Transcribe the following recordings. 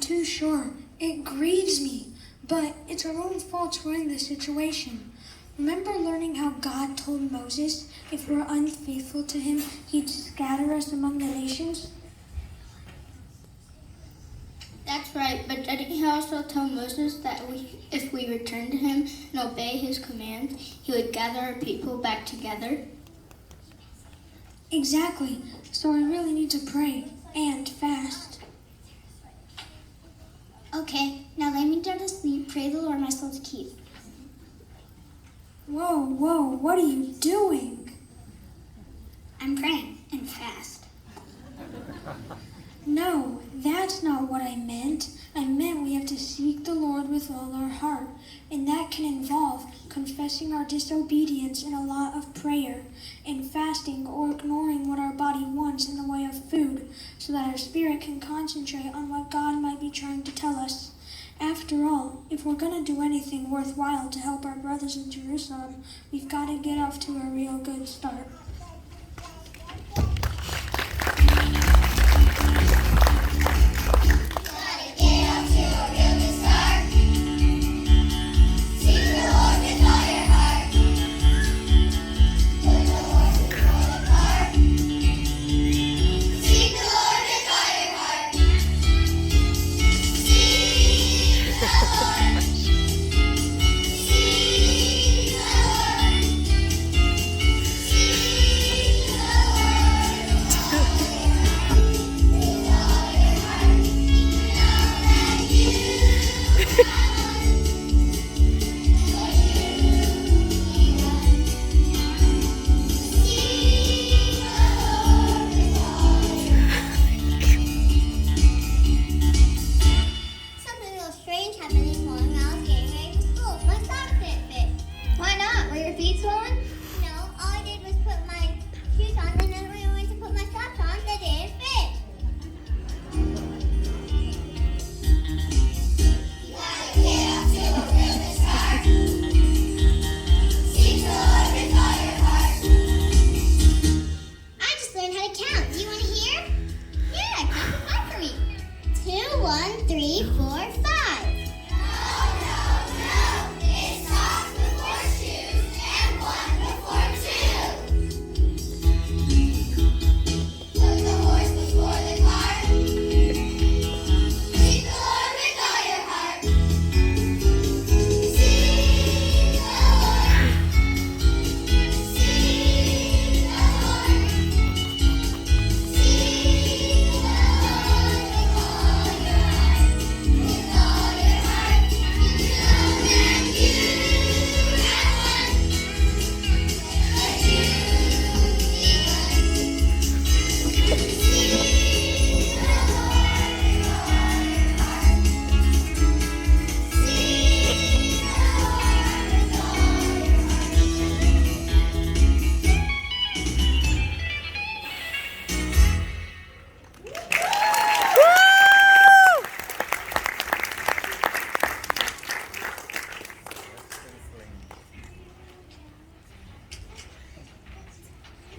too sure. It grieves me, but it's our own faults we're in this situation. Remember learning how God told Moses if we're unfaithful to him, he'd scatter us among the nations? That's right, but didn't he also tell Moses that if we return to him and obey his commands, he would gather our people back together? Exactly. So we really need to pray and fast. Okay, now lay me down to sleep. Pray the Lord my soul to keep. Whoa, what are you doing? I'm praying and fast. No, that's not what I meant. I meant we have to seek the Lord with all our heart, and that can involve confessing our disobedience in a lot of prayer, and fasting or ignoring what our body wants in the way of food, so that our spirit can concentrate on what God might be trying to tell us. After all, if we're going to do anything worthwhile to help our brothers in Jerusalem, we've got to get off to a real good start.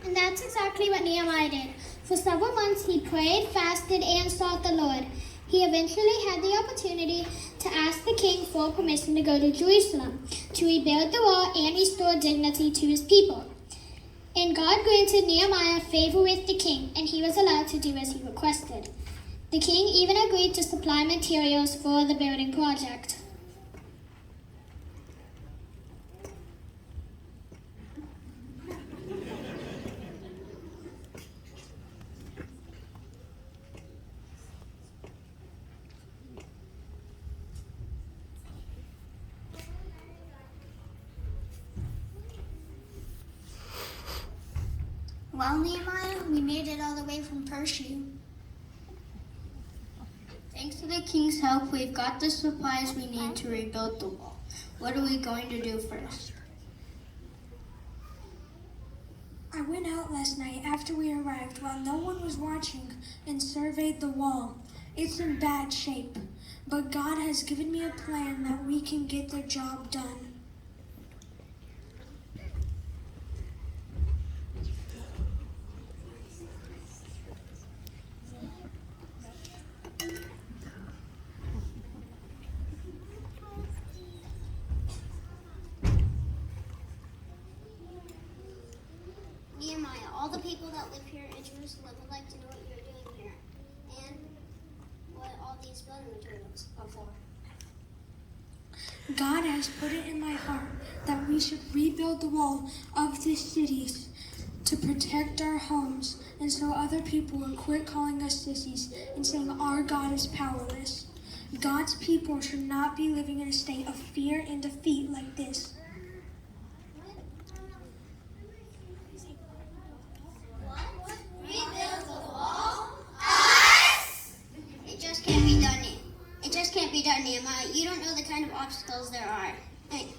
And that's exactly what Nehemiah did. For several months he prayed, fasted, and sought the Lord. He eventually had the opportunity to ask the king for permission to go to Jerusalem, to rebuild the wall and restore dignity to his people. And God granted Nehemiah favor with the king, and he was allowed to do as he requested. The king even agreed to supply materials for the building project. Well, Nehemiah, we made it all the way from Persia. Thanks to the king's help, we've got the supplies we need to rebuild the wall. What are we going to do first? I went out last night after we arrived while no one was watching and surveyed the wall. It's in bad shape, but God has given me a plan that we can get the job done. Jerusalem would like to know what you're doing here and what all these building materials are for. God has put it in my heart that we should rebuild the wall of this city to protect our homes and so other people will quit calling us sissies and saying our God is powerless. God's people should not be living in a state of fear and defeat like this. Rebuild the wall? Us? It just can't be done. It just can't be done, Nehemiah. You don't know the kind of obstacles there are. Hey.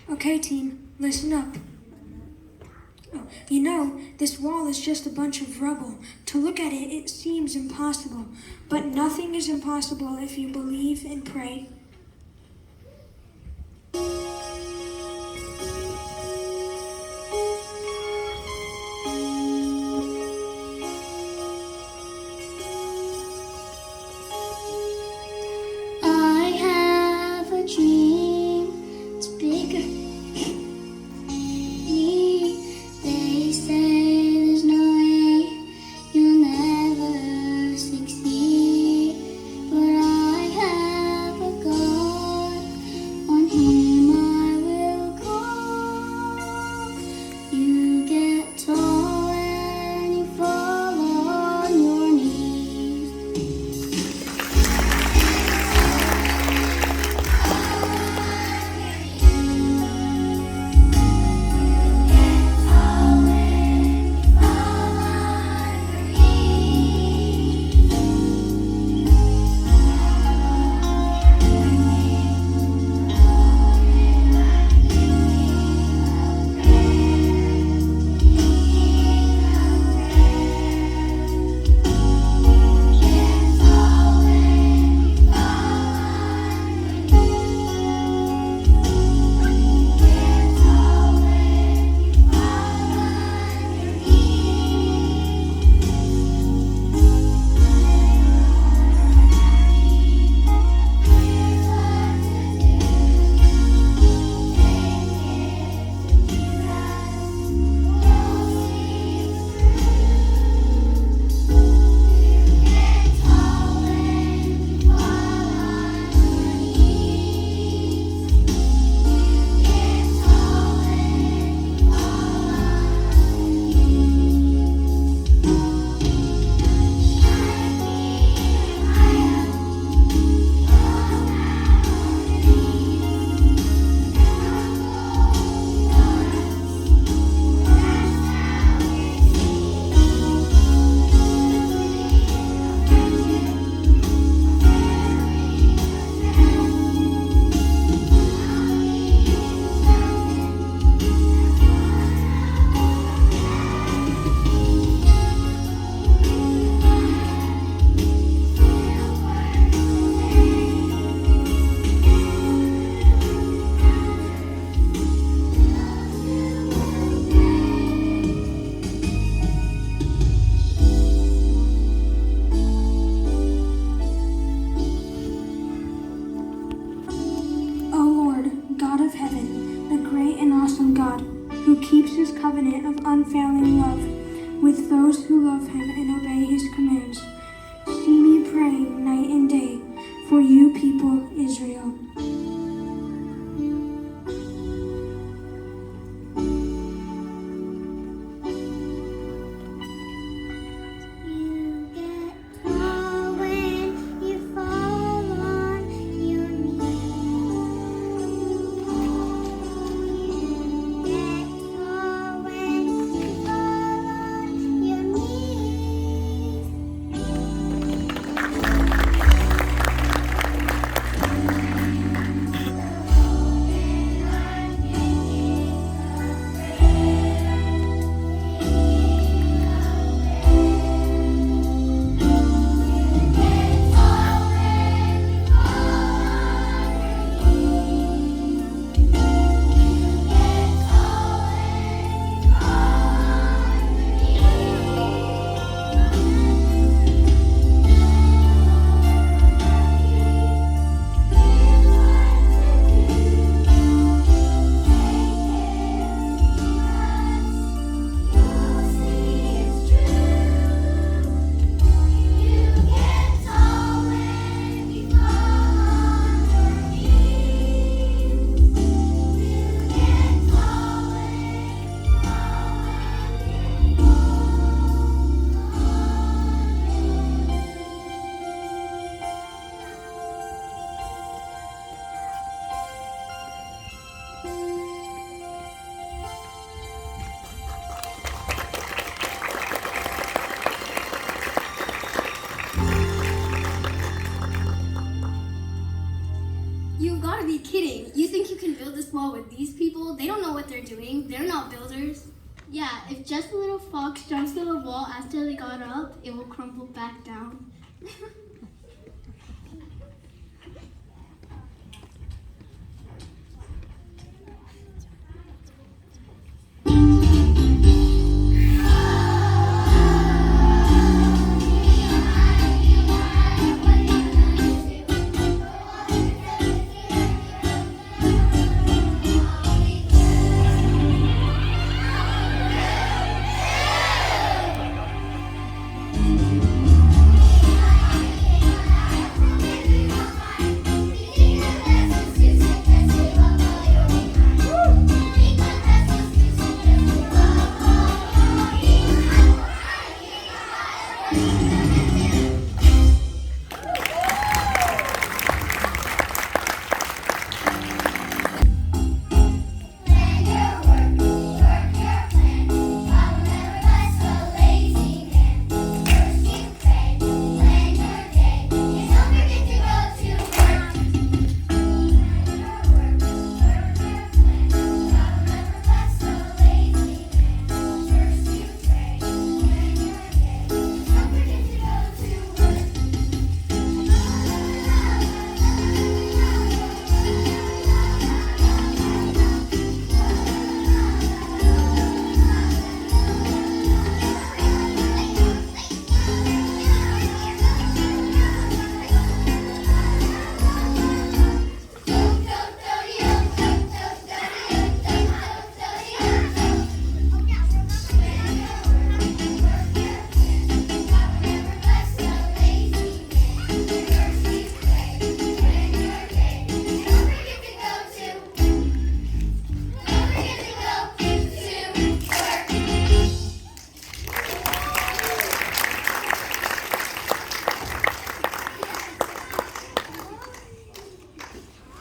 Okay, team, listen up. Oh, you know, this wall is just a bunch of rubble. To look at it, it seems impossible. But nothing is impossible if you believe and pray. I have a dream. It's bigger. They say there's no way you'll never succeed, but I have a God, on Him I will call. You get tall and you fall on your knees. God, who keeps his covenant of unfailing love with those who love him and obey his commands. See me praying night and day for you people, Israel. gotta be kidding. You think you can build this wall with these people? They don't know what they're doing. They're not builders. Yeah, if just a little fox jumps on the wall after they got up, it will crumble back down.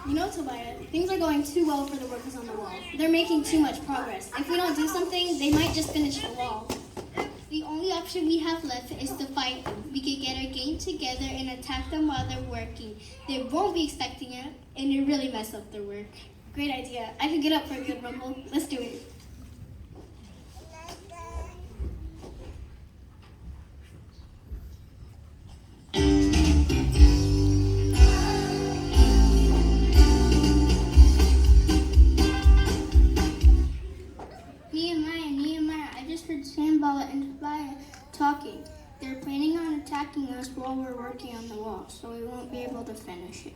You know, Tobiah, things are going too well for the workers on the wall. They're making too much progress. If we don't do something, they might just finish the wall. The only option we have left is to fight them. We could get our gang together and attack them while they're working. They won't be expecting it, and it really mess up their work. Great idea. I could get up for a good rumble. Let's do it. Nehemiah, I just heard Sanballat and Tobiah talking. They're planning on attacking us while we're working on the wall, so we won't be able to finish it.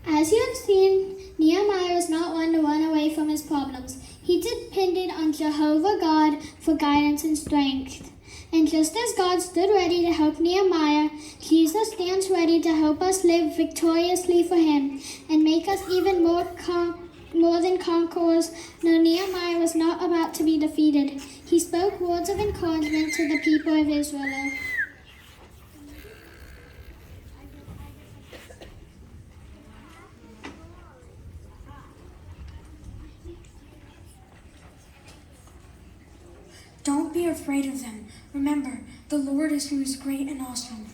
As you have seen, Nehemiah was not one to run away from his problems. He depended on Jehovah God for guidance and strength. And just as God stood ready to help Nehemiah, Jesus stands ready to help us live victoriously for him and make us even more than conquerors. No, Nehemiah was not about to be defeated. He spoke words of encouragement to the people of Israel. Don't be afraid of them. Remember, the Lord is who is great and awesome.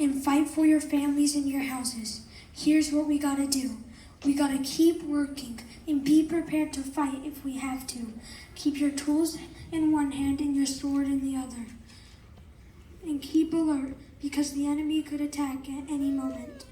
And fight for your families and your houses. Here's what we gotta do. We gotta keep working and be prepared to fight if we have to. Keep your tools in one hand and your sword in the other. And keep alert because the enemy could attack at any moment.